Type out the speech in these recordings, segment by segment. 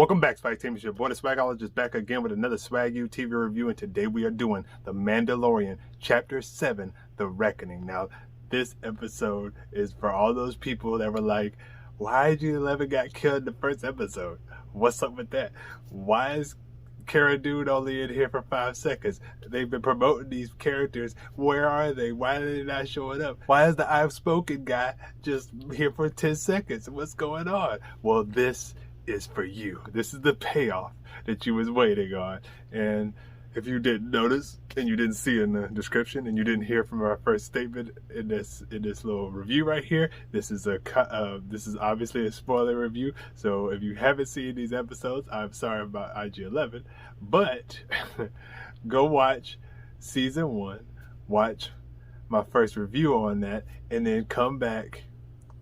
Welcome back, Swagteam. It's your boy, the Swagologist, back again with another SwagU TV review, and today we are doing The Mandalorian, Chapter 7, The Reckoning. Now, this episode is for all those people that were like, why IG11 got killed in the first episode? What's up with that? Why is Cara Dune only in here for 5 seconds? They've been promoting these characters. Where are they? Why are they not showing up? Why is the I've spoken guy just here for 10 seconds? What's going on? Well, this is for you. This is the payoff that you was waiting on. And if you didn't notice and you didn't see in the description and you didn't hear from our first statement in this little review right here, this is obviously a spoiler review. So if you haven't seen these episodes, I'm sorry about IG11, but go watch season 1, watch my first review on that, and then come back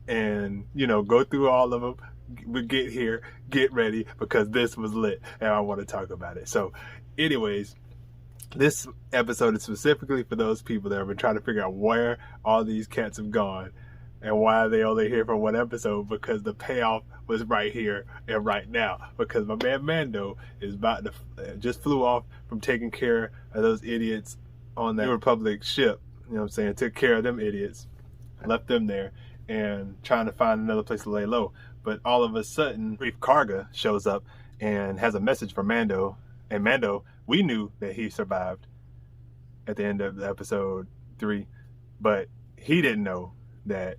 and go through all of them. We get here, get ready, because this was lit and I want to talk about it. So anyways, this episode is specifically for those people that have been trying to figure out where all these cats have gone and why are they only here for one episode, because the payoff was right here and right now, because my man Mando is about to just flew off from taking care of those idiots on that Republic ship, took care of them idiots, left them there and trying to find another place to lay low. But all of a sudden, Greef Karga shows up and has a message for Mando. And Mando, we knew that he survived at the end of episode 3, but he didn't know that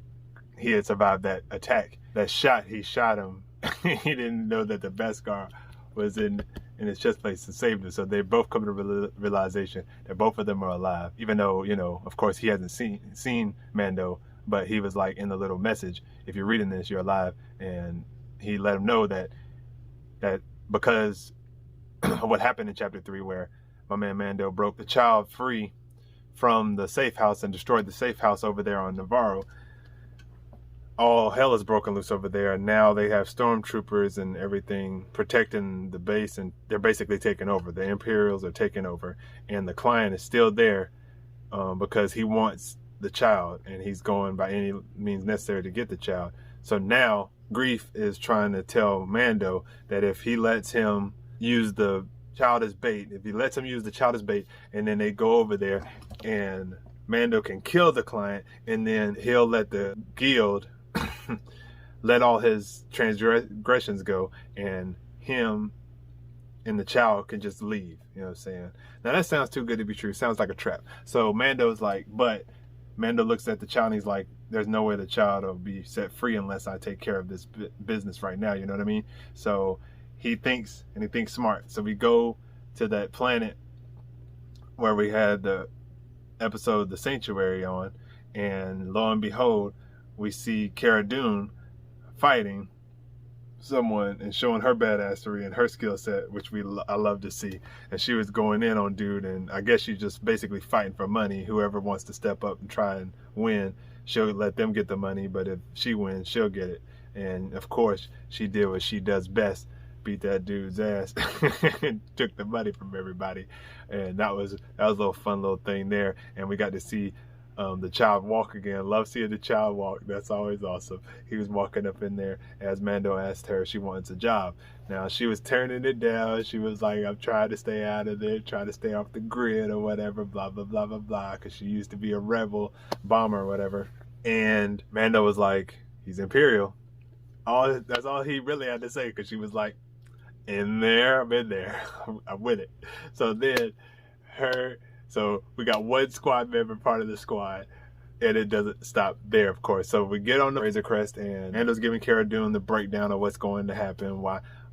he had survived that attack. That shot, he shot him. He didn't know that the Beskar was in his chest place and saved him. So they both come to the realization that both of them are alive. Even though, of course, he hasn't seen Mando, but he was like in the little message, if you're reading this, you're alive. And he let him know that because of what happened in chapter 3, where my man Mando broke the child free from the safe house and destroyed the safe house over there on Navarro, all hell is broken loose over there. And now they have stormtroopers and everything protecting the base, and they're basically taking over. The Imperials are taking over, and the client is still there because he wants the child, and he's going by any means necessary to get the child. So now Greef is trying to tell Mando that if he lets him use the child as bait, and then they go over there and Mando can kill the client, and then he'll let the guild let all his transgressions go, and him and the child can just leave. You know what I'm saying? Now that sounds too good to be true. Sounds like a trap. So Mando's like, but Mando looks at the child and he's like, there's no way the child will be set free unless I take care of this business right now. You know what I mean? So he thinks, and he thinks smart. So we go to that planet where we had the episode The Sanctuary on, and lo and behold, we see Cara Dune fighting someone and showing her badassery and her skill set, which I love to see. And she was going in on dude, and I guess she's just basically fighting for money. Whoever wants to step up and try and win, she'll let them get the money, but if she wins, she'll get it. And of course, she did what she does best, beat that dude's ass and took the money from everybody. And that was a little fun little thing there. And we got to see the child walk again. Love seeing the child walk. That's always awesome. He was walking up in there as Mando asked her if she wants a job. Now she was turning it down. She was like, I'm trying to stay out of there, trying to stay off the grid or whatever, blah, blah, blah, blah, blah, because she used to be a rebel bomber or whatever. And Mando was like, he's Imperial. That's all he really had to say, because she was like, in there, I'm in there. I'm with it. So then so we got one squad member part of the squad, and it doesn't stop there, of course. So we get on the Razor Crest, and Mando's giving Cara Dune the breakdown of what's going to happen,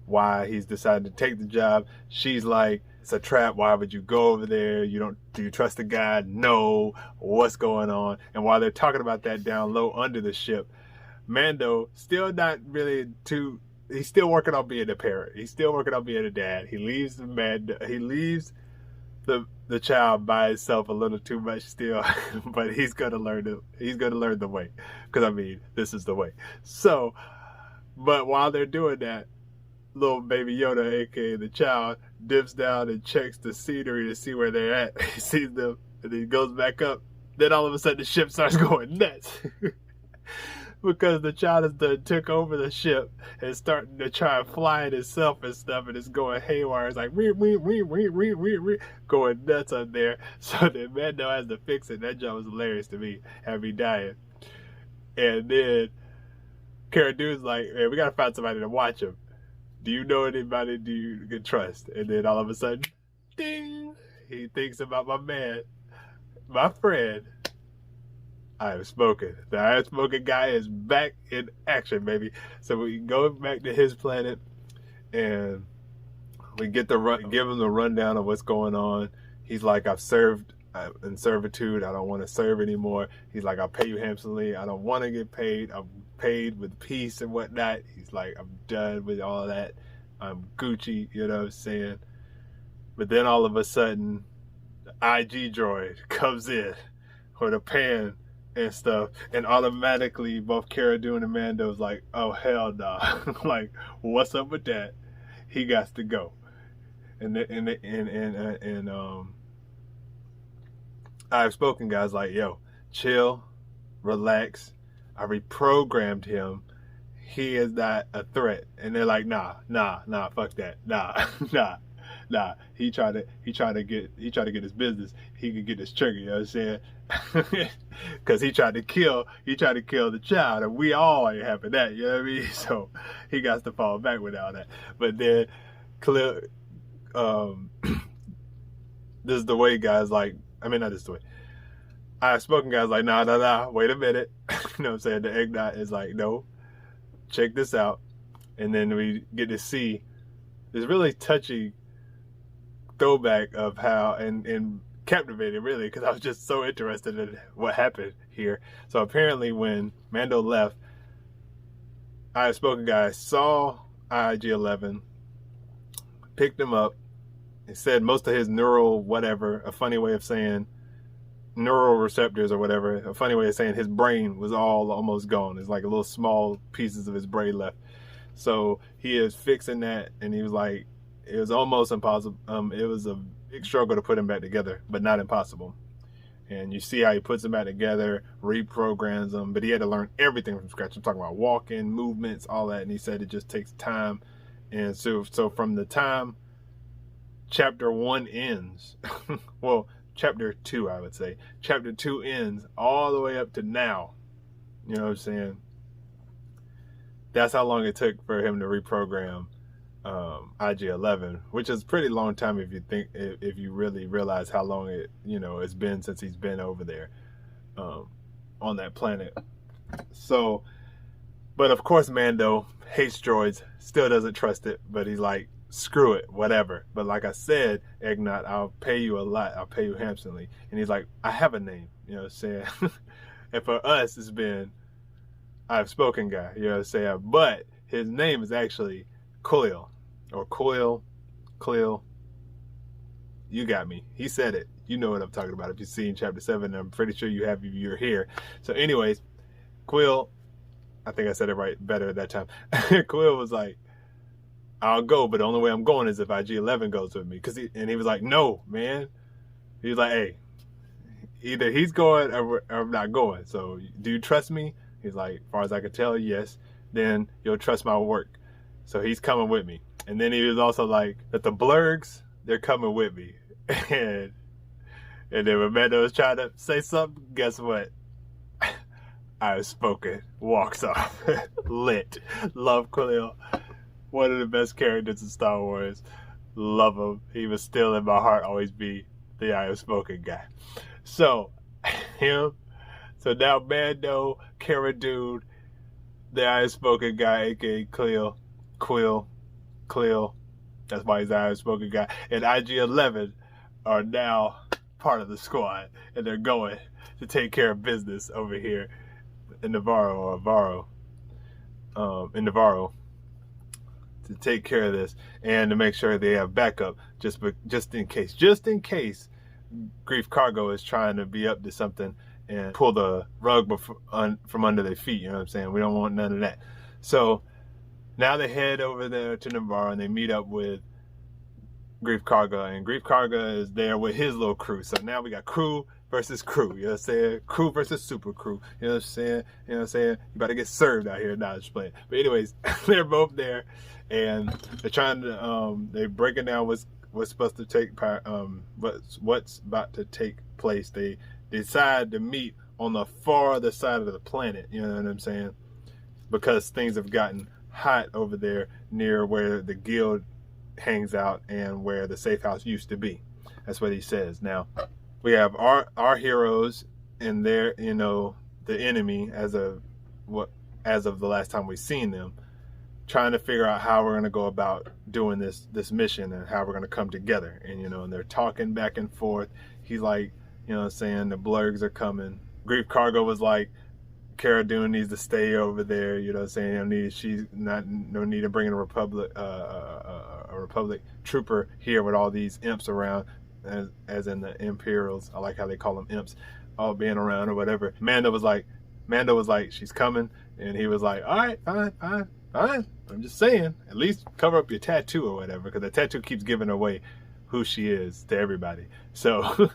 why he's decided to take the job. She's like, it's a trap. Why would you go over there? Do you trust the guy? No. What's going on? And while they're talking about that down low under the ship, Mando still not really he's still working on being a parent. He's still working on being a dad. He leaves the child by himself a little too much still, but he's gonna learn the way, because I mean, this is the way. So, but while they're doing that, little baby Yoda, aka the child, dips down and checks the scenery to see where they're at. He sees them, and then he goes back up. Then all of a sudden the ship starts going nuts. because the child has done took over the ship and starting to try and fly it itself and stuff, and it's going haywire. It's like going nuts up there. So then Mando has to fix it. That job was hilarious to me, have me dying. And then Cara Dune's like, man, we gotta find somebody to watch him. Do you know anybody you can trust? And then all of a sudden, ding, he thinks about my man, my friend. I have spoken. The I have spoken guy is back in action, baby. So we go back to his planet, and we get give him the rundown of what's going on. He's like, I've served in servitude. I don't want to serve anymore. He's like, I'll pay you handsomely. I don't want to get paid. I'm paid with peace and whatnot. He's like, I'm done with all that. I'm Gucci, you know what I'm saying? But then all of a sudden, the IG droid comes in with a pan and stuff, and automatically both Cara Dune and Mando's like, oh hell nah. Like, what's up with that? He got to go. And I've spoken guys like, yo, chill, relax. I reprogrammed him. He is not a threat. And they're like, nah, fuck that. Nah. He tried to get his business. He could get his trigger, you know what I'm saying? Cause he tried to kill the child, and we all ain't having that, you know what I mean? So he got to fall back with all that. But then clear this is the way guys like, I mean, not this way. I've spoken guys like, nah, wait a minute. You know what I'm saying? The Ignat is like, no, check this out. And then we get to see this really touchy throwback of how, and captivating really, because I was just so interested in what happened here. So apparently when Mando left, I've spoken guys saw IG11, picked him up, and said most of his neural whatever, a funny way of saying neural receptors or whatever, a funny way of saying his brain was all almost gone. It's like a little small pieces of his brain left. So he is fixing that, and he was like, it was almost impossible. It was a big struggle to put him back together, but not impossible. And you see how he puts them back together, reprograms them, but he had to learn everything from scratch. I'm talking about walking, movements, all that. And he said it just takes time. And so from the time chapter 1 ends, well, chapter 2, I would say. Chapter 2 ends all the way up to now. You know what I'm saying? That's how long it took for him to reprogram IG11, which is a pretty long time if you really realize how long it's been since he's been over there on that planet. So, but of course Mando hates droids, still doesn't trust it, but he's like, screw it, whatever. But like I said, Ignat, I'll pay you a lot. I'll pay you handsomely. And he's like, I have a name, you know what I'm saying? And for us, it's been I've spoken guy, you know what I'm saying? But his name is actually Kuiil, or Kuiil. You got me. He said it. You know what I'm talking about if you've seen chapter 7. I'm pretty sure you have if you're here. So anyways, Kuiil, I think I said it right better at that time. Kuiil was like, I'll go, but the only way I'm going is if IG11 goes with me. And he was like, no, man. He was like, hey, either he's going or I'm not going. So do you trust me? He's like, as far as I can tell, yes. Then you'll trust my work. So he's coming with me. And then he was also like, that the blurgs, they're coming with me. And then when Mando was trying to say something, guess what? I've spoken. Walks off. Lit. Love Kuiil. One of the best characters in Star Wars. Love him. He was still in my heart, always be the I have spoken guy. So, him. So now Mando, Cara Dune, the I have spoken guy, aka Kuiil. That's why he's the I have spoken guy. And IG11 are now part of the squad. And they're going to take care of business over here in Navarro. In Navarro. To take care of this and to make sure they have backup just in case Greef Cargo is trying to be up to something and pull the rug from under their feet. You know what I'm saying? We don't want none of that. So now they head over there to Navarro and they meet up with Greef Karga, and Greef Karga is there with his little crew. So now we got crew versus crew. You know what I'm saying? Crew versus super crew. You know what I'm saying? You know what I'm saying? You about to get served out here. Nah, just playing. But anyways, they're both there, and they're trying to they're breaking down what's supposed to take what's about to take place. They decide to meet on the far other side of the planet. You know what I'm saying? Because things have gotten hot over there near where the guild hangs out and where the safe house used to be. That's what he says. Now we have our heroes and their, you know, the enemy as of the last time we've seen them, trying to figure out how we're going to go about doing this mission and how we're going to come together. And, you know, and they're talking back and forth. He's like, you know what I'm saying, the blurgs are coming. Greef Karga was like, Cara Dune needs to stay over there, you know what I'm saying? No need to bring in a Republic trooper here with all these imps around, as in the Imperials. I like how they call them imps, all being around or whatever. Mando was like, she's coming, and he was like, all right, fine. I'm just saying, at least cover up your tattoo or whatever, because the tattoo keeps giving away who she is to everybody. So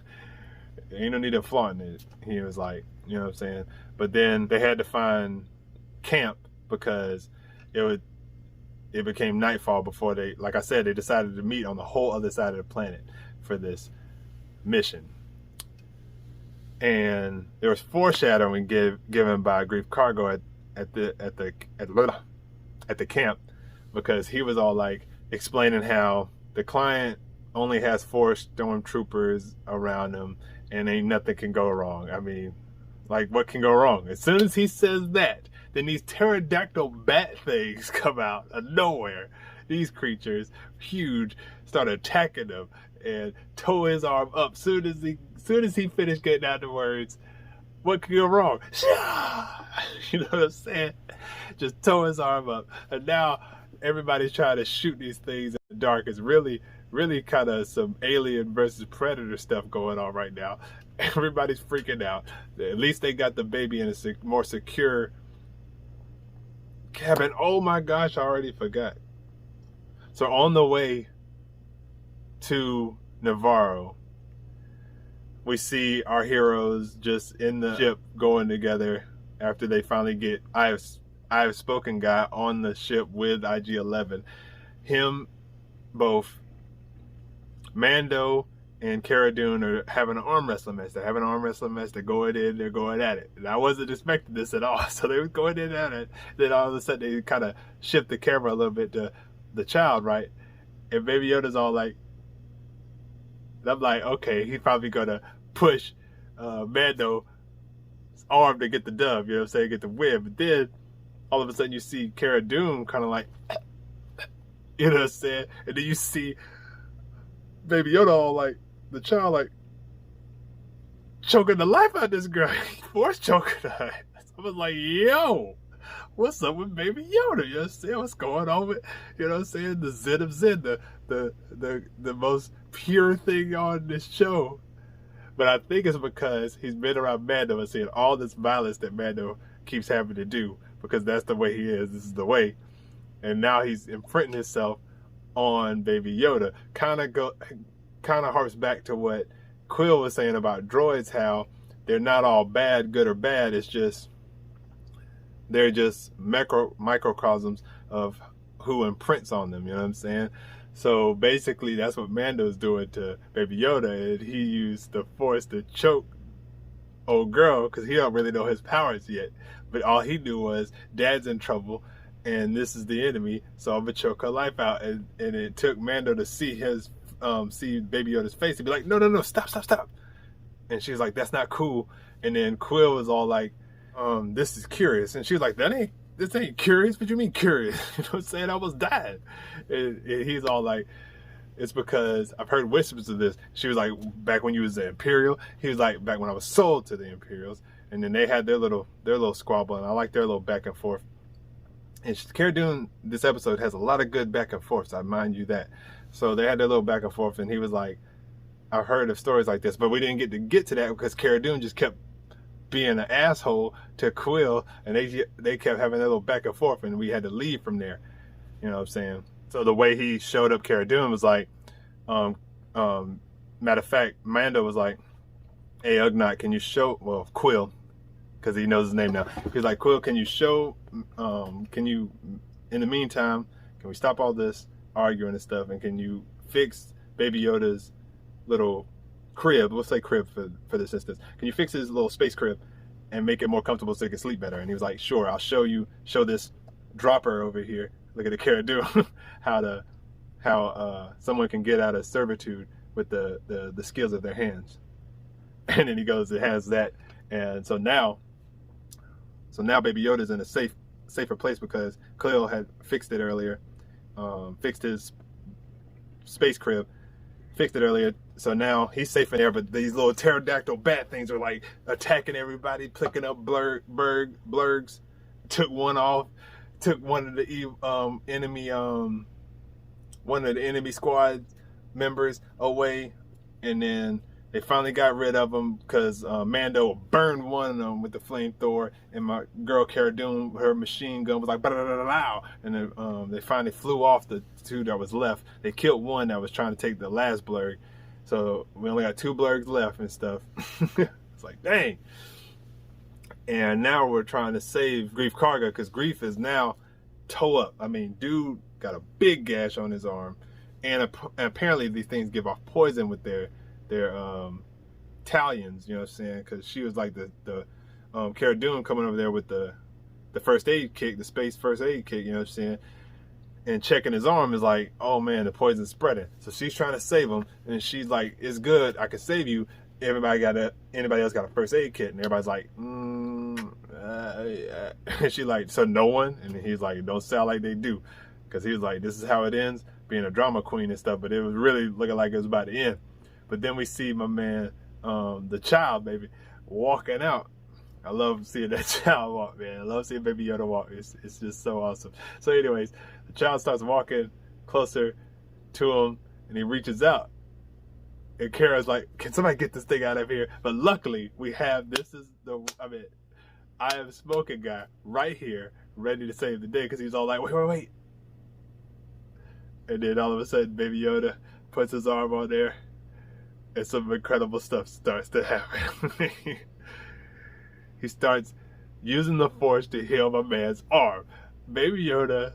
ain't no need to flaunt it. He was like, you know what I'm saying? But then they had to find camp because it became nightfall before they, like I said, they decided to meet on the whole other side of the planet for this mission. And there was foreshadowing given by Greef Karga at the camp, because he was all like explaining how the client only has 4 stormtroopers around him and ain't nothing can go wrong. I mean, like, what can go wrong? As soon as he says that, then these pterodactyl bat things come out of nowhere. These creatures, huge, start attacking him and tow his arm up. Soon as he finished getting out the words, what could go wrong? You know what I'm saying? Just tow his arm up. And now everybody's trying to shoot these things in the dark. It's really kind of some Alien versus Predator stuff going on right now. Everybody's freaking out. At least they got the baby in a more secure cabin. Oh my gosh, I already forgot. So on the way to Navarro, we see our heroes just in the ship going together after they finally get I have spoken guy on the ship with IG11. Both Mando and Cara Dune are having an arm wrestling match. They're having an arm wrestling match. They're going in. They're going at it. And I wasn't expecting this at all. So they were going in at it. Then all of a sudden they kind of shift the camera a little bit to the child, right? And Baby Yoda's all like, I'm like, okay, he's probably going to push Mando's arm to get the dub, you know what I'm saying, get the win. But then all of a sudden you see Cara Dune kind of like, you know what I'm saying? And then you see Baby Yoda all like, the child like choking the life out of this girl. Force choking her. I was like, yo, what's up with Baby Yoda? You know what I'm saying? What's going on with, you know what I'm saying? The Zen of Zen, the most pure thing on this show. But I think it's because he's been around Mando and seeing all this violence that Mando keeps having to do, because that's the way he is. This is the way. And now he's imprinting himself on Baby Yoda. Kind of harps back to what Kuiil was saying about droids, how they're not all bad, good or bad. It's just, they're just microcosms of who imprints on them, you know what I'm saying? So basically that's what Mando's doing to Baby Yoda, and he used the Force to choke old girl, because he don't really know his powers yet. But all he knew was, Dad's in trouble and this is the enemy, so I'm gonna choke her life out. And it took Mando to see his see Baby Yoda's face and be like, no, stop. And she's like, that's not cool. And then Kuiil was all like, this is curious. And she was like, this ain't curious. What you mean curious? You know what I'm saying? I almost died. And he's all like, it's because I've heard whispers of this. She was like, back when you was the Imperial. He was like, back when I was sold to the Imperials. And then they had their little squabble, and I like their little back and forth. And Cara Dune, this episode has a lot of good back and forths, I mind you that. So they had their little back and forth, and he was like, I've heard of stories like this, but we didn't get to that because Cara Dune just kept being an asshole to Kuiil, and they kept having their little back and forth, and we had to leave from there. You know what I'm saying? So the way he showed up Cara Dune was like, matter of fact, Mando was like, hey Ugnaught, can you show, well, Kuiil, because he knows his name now. He's like, Kuiil, can you show, can you, in the meantime, can we stop all this arguing and stuff, and can you fix Baby Yoda's little crib, let's say crib for this instance, can you fix his little space crib and make it more comfortable so he can sleep better? And he was like, sure, I'll show this dropper over here, look at the Cara Dune, how someone can get out of servitude with the skills of their hands. And then he goes, it has that. And so now Baby Yoda's in a safer place because Kuiil had fixed it earlier, fixed his space crib, fixed it earlier. So now he's safe in there, but these little pterodactyl bat things are like attacking everybody, picking up blurgs, took one off, took one of the enemy squad members away, and then they finally got rid of him because Mando burned one of them with the flamethrower, and my girl Cara Dune, her machine gun was like blah, and then they finally flew off the two that was left. They killed one that was trying to take the last blurg, so we only got 2 blurgs left and stuff. It's like, dang. And now we're trying to save Greef Karga because Greef is now toe up. I mean, dude got a big gash on his arm, and apparently these things give off poison with their talons, you know what I'm saying? Because she was like the Cara Dune coming over there with the first aid kit, the space first aid kit, you know what I'm saying? And checking his arm is like, oh man, the poison's spreading. So she's trying to save him, and she's like, it's good, I can save you. Anybody else got a first aid kit? And everybody's like, and she's like, so no one? And he's like, don't sound like they do. Because he was like, this is how it ends, being a drama queen and stuff, but it was really looking like it was about to end. But then we see my man, the child, baby, walking out. I love seeing that child walk, man. I love seeing Baby Yoda walk. It's just so awesome. So anyways, the child starts walking closer to him, and he reaches out. And Kara's like, can somebody get this thing out of here? But luckily, we have, I have Smoking Guy right here, ready to save the day, because he's all like, wait. And then all of a sudden, Baby Yoda puts his arm on there, and some incredible stuff starts to happen. He starts using the Force to heal my man's arm. Baby Yoda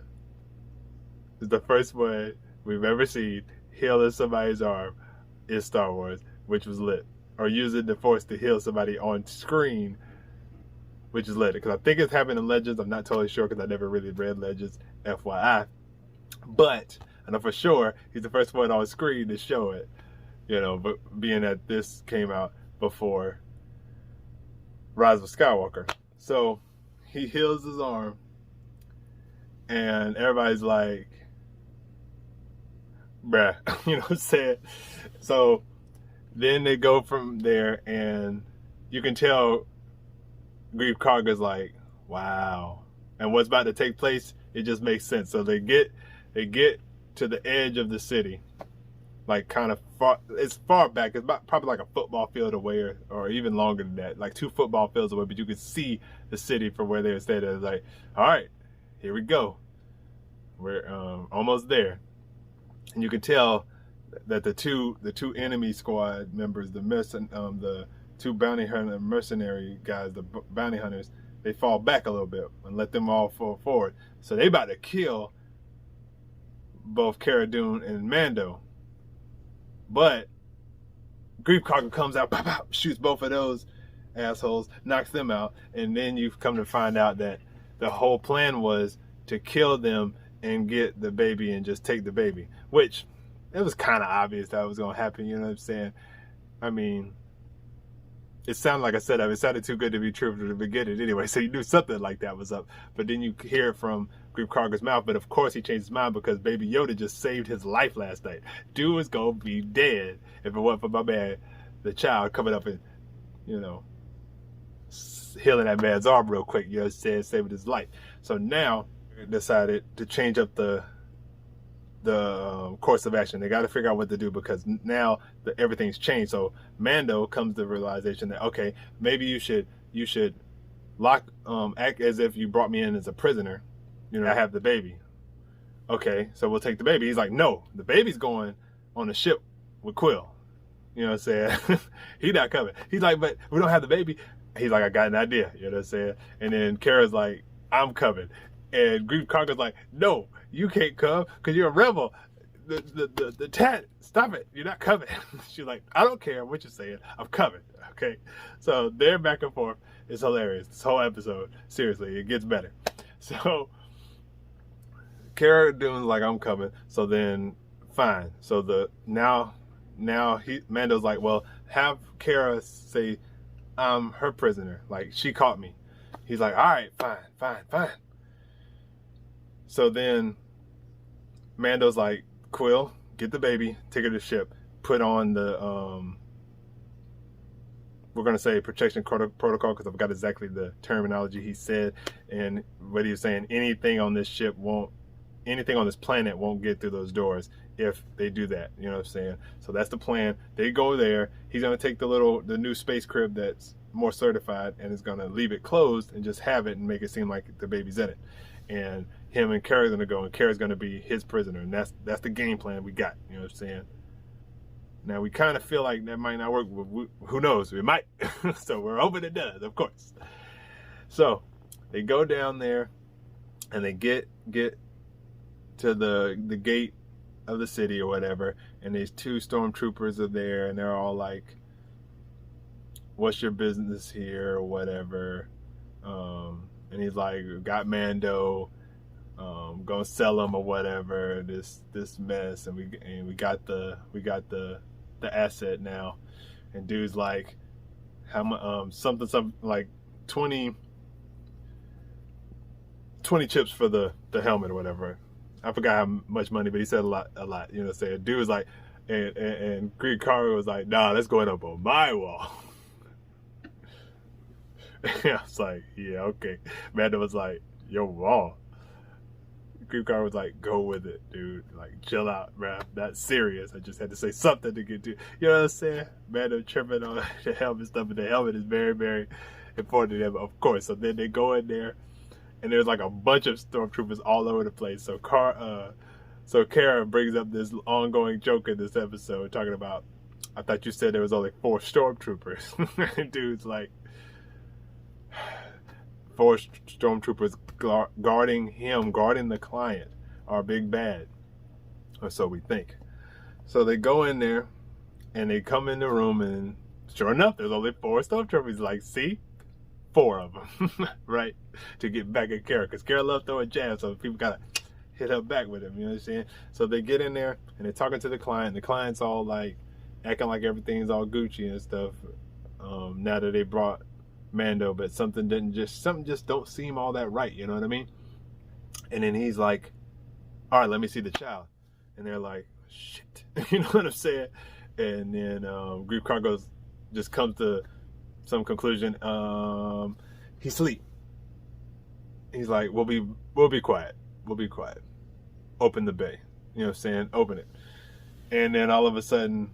is the first one we've ever seen healing somebody's arm in Star Wars, which was lit. Or using the Force to heal somebody on screen, which is lit. Because I think it's happened in Legends. I'm not totally sure because I never really read Legends, FYI. But I know for sure he's the first one on screen to show it. You know, but being that this came out before Rise of Skywalker. So he heals his arm, and everybody's like, bruh, you know what I'm saying? So then they go from there, and you can tell Greef Karga's like, wow. And what's about to take place, it just makes sense. So they get to the edge of the city, like kind of far, it's far back, it's about probably like a football field away, or even longer than that, like 2 football fields away, but you could see the city from where they were staying. It's like, all right, here we go, we're almost there. And you can tell that the two enemy squad members, the 2 bounty hunter mercenary guys, the bounty hunters, they fall back a little bit and let them all fall forward. So they about to kill both Cara Dune and Mando. But Greef Karga comes out, pop, pop, shoots both of those assholes, knocks them out, and then you come to find out that the whole plan was to kill them and get the baby and just take the baby, which it was kind of obvious that was going to happen, you know what I'm saying? I mean, it sounded like I said, it sounded too good to be true from the beginning anyway, so you knew something like that was up. But then you hear it from Greef Karga's mouth, but of course he changed his mind because Baby Yoda just saved his life last night. Dude was going to be dead if it wasn't for my man, the child, coming up and, you know, healing that man's arm real quick, you know what I'm saying, saving his life. So now decided to change up the course of action. They got to figure out what to do because now everything's changed. So Mando comes to the realization that, okay, maybe you should act as if you brought me in as a prisoner. You know, I have the baby. Okay, so we'll take the baby. He's like, no, the baby's going on the ship with Kuiil. You know what I'm saying? He not coming. He's like, but we don't have the baby. He's like, I got an idea. You know what I'm saying? And then Cara's like, I'm coming. And Greef Karga's like, no, you can't come because you're a rebel. The tat, stop it. You're not coming. She's like, I don't care what you're saying. I'm coming. Okay. So they're back and forth. It's hilarious. This whole episode. Seriously, it gets better. So Cara Dune's like, I'm coming. So then, fine. So Mando's like, well, have Cara say I'm her prisoner. Like, she caught me. He's like, all right, fine. So then Mando's like, Kuiil, get the baby, take her to the ship, put on the, we're going to say protection protocol because I forgot exactly the terminology he said. And what he was saying, anything on this planet won't get through those doors if they do that. You know what I'm saying? So that's the plan. They go there. He's going to take the new space crib that's more certified and is going to leave it closed and just have it and make it seem like the baby's in it. And him and Cara's going to go, and Cara's going to be his prisoner. And that's the game plan we got. You know what I'm saying? Now, we kind of feel like that might not work. But who knows? It might. So we're hoping it does, of course. So they go down there and they get to the gate of the city or whatever, and these two stormtroopers are there, and they're all like, what's your business here or whatever. And he's like, got Mando, gonna sell him or whatever, this mess, and we got the asset now. And dude's like, how much, something like 20 chips for the helmet or whatever. I forgot how much money, but he said a lot. You know what I'm saying? Dude was like, and Greef Karga was like, nah, that's going up on my wall. I was like, yeah, okay. Mando was like, your wall. Greef Karga was like, go with it, dude. Like, chill out, bruh. That's serious. I just had to say something to get to. You know what I'm saying? Mando tripping on the helmet stuff, and the helmet is very, very important to them, of course. So then they go in there, and there's like a bunch of stormtroopers all over the place. So Cara brings up this ongoing joke in this episode, talking about, I thought you said there was only 4 stormtroopers. And dude's like, 4 stormtroopers guarding the client, our big bad, or so we think. So they go in there, and they come in the room, and sure enough, there's only 4 stormtroopers. Like, see, 4 of them, right? To get back at Cara, because Cara loves throwing jabs, so people gotta hit her back with him. You know what I'm saying? So they get in there, and they're talking to the client. The client's all like acting like everything's all Gucci and stuff. Now that they brought Mando, but something just don't seem all that right, you know what I mean? And then he's like, all right, let me see the child. And they're like, shit. You know what I'm saying? And then Greef Karga just comes to some conclusion. He's asleep. He's like, we'll be quiet. We'll be quiet. Open the bay. You know what I'm saying? Open it. And then all of a sudden,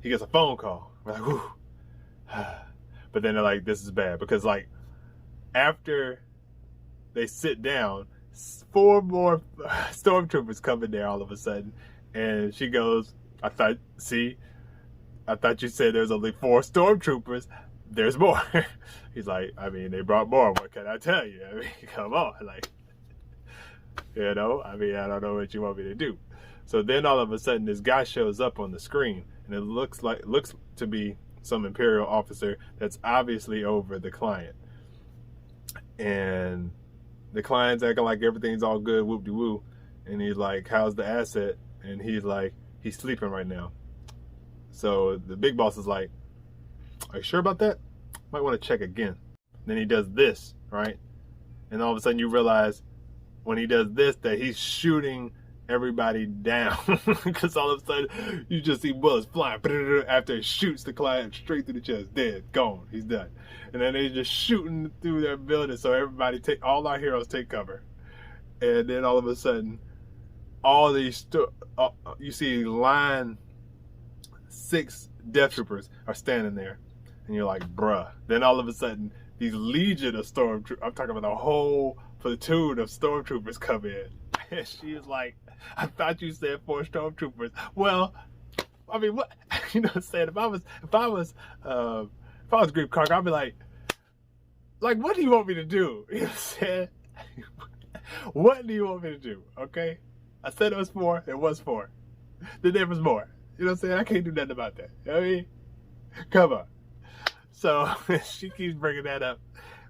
he gets a phone call. We're like, whew. But then they're like, this is bad. Because, like, after they sit down, 4 more stormtroopers come in there all of a sudden. And she goes, I thought you said there's only 4 stormtroopers. There's more. He's like, I mean, they brought more. What can I tell you? I mean, come on. Like, you know, I mean, I don't know what you want me to do. So then all of a sudden, this guy shows up on the screen. And it looks to be some Imperial officer that's obviously over the client. And the client's acting like everything's all good, whoop-de-woo. And he's like, how's the asset? And he's like, he's sleeping right now. So the big boss is like, are you sure about that? Might want to check again. Then he does this, right? And all of a sudden you realize when he does this that he's shooting everybody down. Because all of a sudden you just see bullets flying after he shoots the client straight through the chest. Dead, gone, he's done. And then they're just shooting through their building, so everybody all our heroes take cover. And then all of a sudden, all these you see line 6 death troopers are standing there, and you're like, bruh. Then all of a sudden, these legion of stormtroopers, I'm talking about a whole platoon of stormtroopers come in. And she is like, I thought you said 4 stormtroopers. Well, I mean, what, you know what I'm saying? If I was Greef Karga, I'd be like, what do you want me to do? You know what I'm saying? What do you want me to do? Okay? I said it was 4, it was 4. Then there was more. You know what I'm saying? I can't do nothing about that. You know what I mean? Come on. So she keeps bringing that up,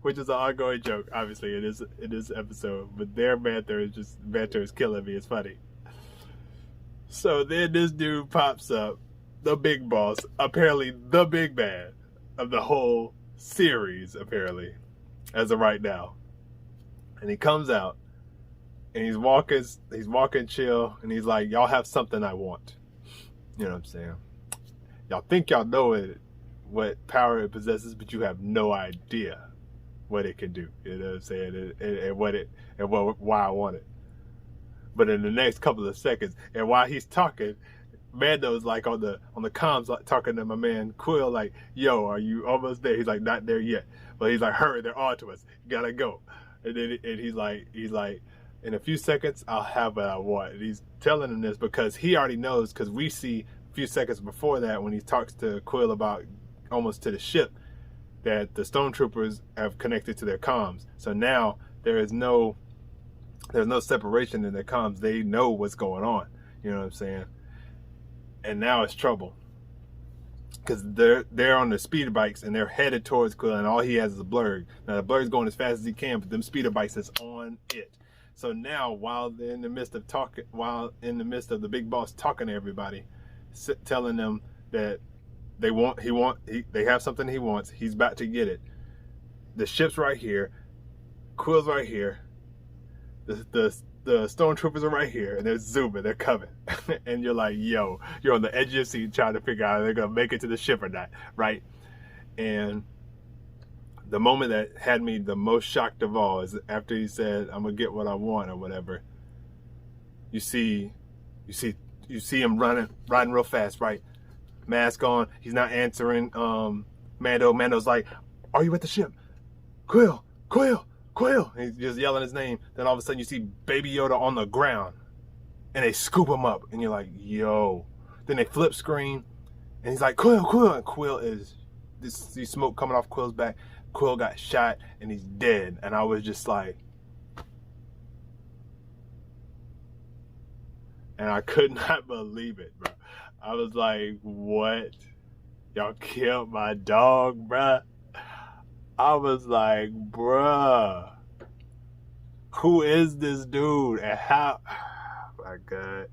which is an ongoing joke, obviously, in this episode. But their banter is killing me. It's funny. So then this dude pops up, the big boss, apparently the big bad of the whole series, apparently, as of right now. And he comes out, and he's walking chill, and he's like, y'all have something I want. You know what I'm saying? Y'all think y'all know it, what power it possesses, but you have no idea what it can do. You know what I'm saying? And why I want it. But in the next couple of seconds, and while he's talking, Mando's like on the comms, like, talking to my man Kuiil, like, yo, are you almost there? He's like, not there yet. But he's like, hurry, they're on to us. You gotta go. And then he's like, in a few seconds, I'll have what I want. And he's telling him this because he already knows, because we see a few seconds before that when he talks to Kuiil about almost to the ship, that the stormtroopers have connected to their comms. So now there's no separation in their comms. They know what's going on. You know what I'm saying? And now it's trouble, because they're on the speeder bikes and they're headed towards Kuiil, and all he has is a blurg. Now the blurg's going as fast as he can, but them speeder bikes is on it. So now, while they're in the midst of the big boss talking to everybody, telling them that they have something he wants, he's about to get it. The ship's right here, Kuil's right here, the stormtroopers are right here, and they're zooming, they're coming. And you're like, yo, you're on the edge of your seat trying to figure out if they're gonna make it to the ship or not, right? And the moment that had me the most shocked of all is after he said, I'm gonna get what I want or whatever. You see him riding real fast, right? Mask on, he's not answering Mando. Mando's like, are you at the ship? Kuiil, Kuiil, Kuiil. And he's just yelling his name. Then all of a sudden you see Baby Yoda on the ground, and they scoop him up, and you're like, yo. Then they flip screen, and he's like, Kuiil, Kuiil. And Kuiil is, see smoke coming off Kuil's back. Kuiil got shot, and he's dead. And I was just like, and I could not believe it, bro. I was like, what? Y'all killed my dog, bruh? I was like, bruh, who is this dude and how? Oh my God.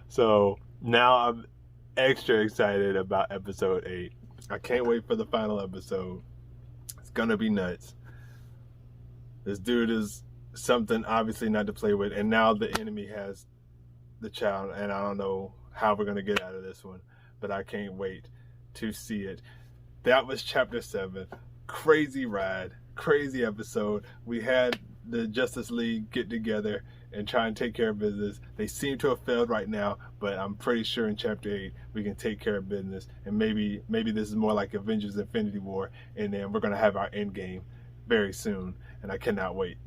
So now I'm extra excited about episode 8. I can't wait for the final episode. It's gonna be nuts. This dude is something obviously not to play with, and now the enemy has the child, and I don't know how we're gonna get out of this one, but I can't wait to see it. That was chapter 7. Crazy ride, crazy episode. We had the Justice League get together and try and take care of business. They seem to have failed right now, but I'm pretty sure in chapter 8 we can take care of business, and maybe this is more like Avengers Infinity War, and then we're gonna have our end game very soon, and I cannot wait.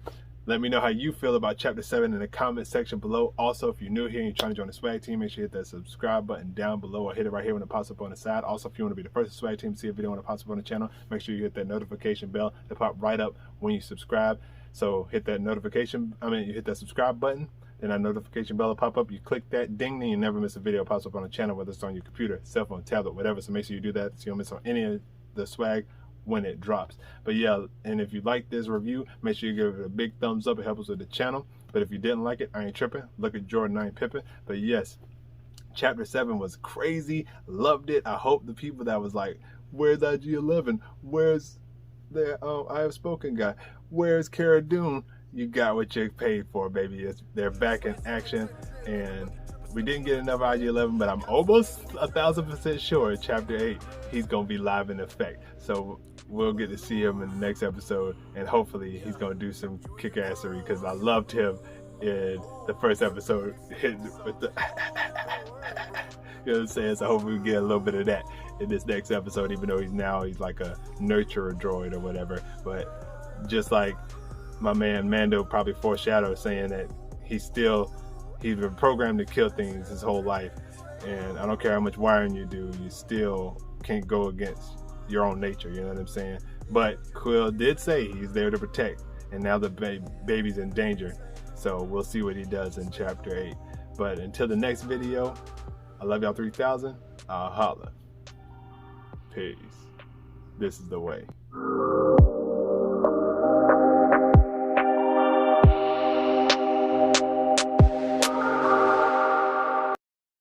Let me know how you feel about Chapter 7 in the comment section below. Also, if you're new here and you're trying to join the Swag Team, make sure you hit that subscribe button down below, or hit it right here when it pops up on the side. Also, if you want to be the first Swag Team to see a video when it pops up on the channel, make sure you hit that notification bell to pop right up when you subscribe. So hit that you hit that subscribe button, then that notification bell will pop up. You click that ding, then you never miss a video pops up on the channel, whether it's on your computer, cell phone, tablet, whatever. So make sure you do that so you don't miss on any of the swag when it drops. But yeah, and if you like this review, make sure you give it a big thumbs up. It helps us with the channel. But if you didn't like it, I ain't tripping. Look at Jordan, I ain't pipping. But yes, chapter 7 was crazy. Loved it. I hope the people that was like, where's IG11? Where's the I Have Spoken guy? Where's Cara Dune? You got what you paid for, baby. They're back in action, and we didn't get enough IG11, but I'm almost 1,000% sure in chapter 8 he's gonna be live in effect. So we'll get to see him in the next episode, and hopefully he's gonna do some kick-assery, because I loved him in the first episode with the you know what I'm saying? So hopefully we get a little bit of that in this next episode, even though he's like a nurturer droid or whatever. But just like my man Mando probably foreshadowed, saying that he's been programmed to kill things his whole life, And I don't care how much wiring you do, you still can't go against your own nature, you know what I'm saying? But Kuiil did say he's there to protect, and now the baby's in danger. So we'll see what he does in chapter 8. But until the next video, I love y'all 3000. I'll holla. Peace. This is the way.